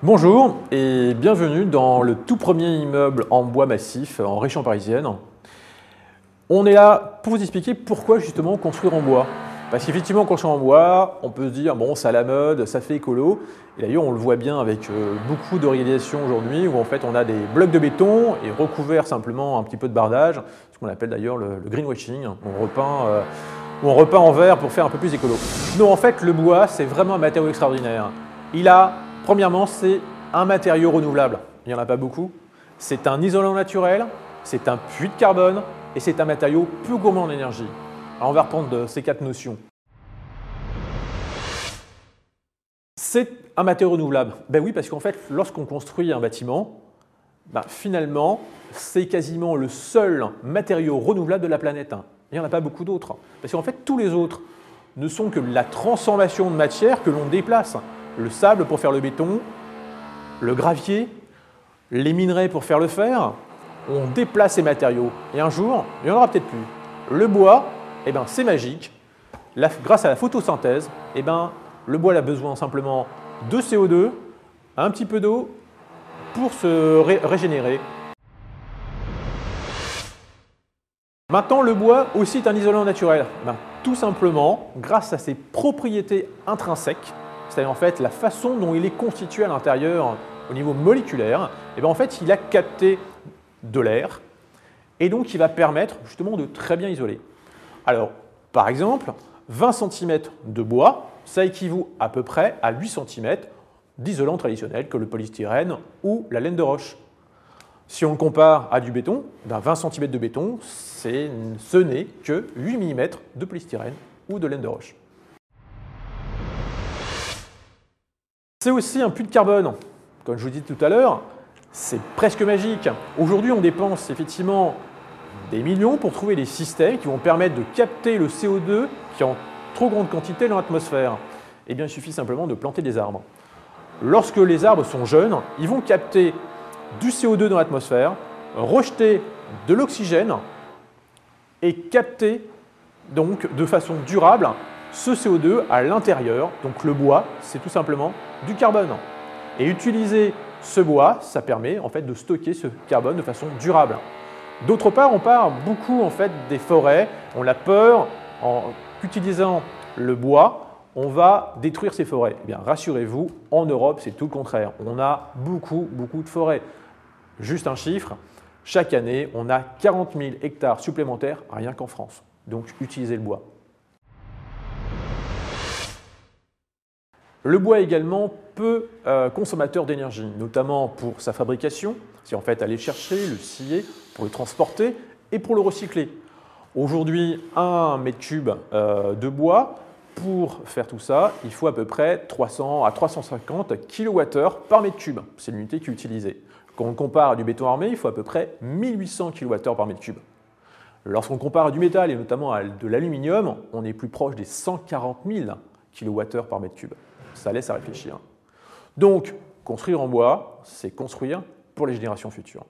Bonjour et bienvenue dans le tout premier immeuble en bois massif en région parisienne. On est là pour vous expliquer pourquoi justement construire en bois. Parce qu'effectivement, construire en bois, on peut se dire bon, c'est à la mode, ça fait écolo. Et d'ailleurs, on le voit bien avec beaucoup de réalisations aujourd'hui où en fait on a des blocs de béton et recouverts simplement un petit peu de bardage, ce qu'on appelle d'ailleurs le greenwashing. On repeint en vert pour faire un peu plus écolo. Non, en fait, le bois, c'est vraiment un matériau extraordinaire. Premièrement, c'est un matériau renouvelable. Il n'y en a pas beaucoup. C'est un isolant naturel, c'est un puits de carbone et c'est un matériau peu gourmand en énergie. Alors, on va reprendre ces quatre notions. C'est un matériau renouvelable. Ben oui, parce qu'en fait, lorsqu'on construit un bâtiment, finalement, c'est quasiment le seul matériau renouvelable de la planète. Il n'y en a pas beaucoup d'autres. Parce qu'en fait, tous les autres ne sont que la transformation de matière que l'on déplace. Le sable pour faire le béton, le gravier, les minerais pour faire le fer, on déplace ces matériaux. Et un jour, il n'y en aura peut-être plus. Le bois, c'est magique. Grâce à la photosynthèse, le bois a besoin simplement de CO2, un petit peu d'eau pour se régénérer. Maintenant, le bois aussi est un isolant naturel. Tout simplement, grâce à ses propriétés intrinsèques, c'est-à-dire en fait la façon dont il est constitué à l'intérieur au niveau moléculaire, en fait il a capté de l'air et donc il va permettre justement de très bien isoler. Alors par exemple, 20 cm de bois, ça équivaut à peu près à 8 cm d'isolant traditionnel que le polystyrène ou la laine de roche. Si on le compare à du béton, 20 cm de béton, ce n'est que 8 mm de polystyrène ou de laine de roche. C'est aussi un puits de carbone. Comme je vous dis tout à l'heure, c'est presque magique. Aujourd'hui, on dépense effectivement des millions pour trouver des systèmes qui vont permettre de capter le CO2 qui est en trop grande quantité dans l'atmosphère. Il suffit simplement de planter des arbres. Lorsque les arbres sont jeunes, ils vont capter du CO2 dans l'atmosphère, rejeter de l'oxygène et capter donc de façon durable ce CO2 à l'intérieur. Donc le bois, c'est tout simplement du carbone. Et utiliser ce bois, ça permet en fait de stocker ce carbone de façon durable. D'autre part, on parle beaucoup en fait des forêts. On a peur qu'utilisant le bois, on va détruire ces forêts. Rassurez-vous, en Europe, c'est tout le contraire. On a beaucoup de forêts. Juste un chiffre, chaque année, on a 40 000 hectares supplémentaires rien qu'en France. Donc, utilisez le bois. Le bois est également peu consommateur d'énergie, notamment pour sa fabrication, c'est en fait aller chercher, le scier, pour le transporter et pour le recycler. Aujourd'hui, 1 mètre cube de bois, pour faire tout ça, il faut à peu près 300 à 350 kWh par mètre cube. C'est l'unité qui est utilisée. Quand on compare à du béton armé, il faut à peu près 1800 kWh par mètre cube. Lorsqu'on compare à du métal et notamment à de l'aluminium, on est plus proche des 140 000 kWh par mètre cube. Ça laisse à réfléchir. Donc, construire en bois, c'est construire pour les générations futures.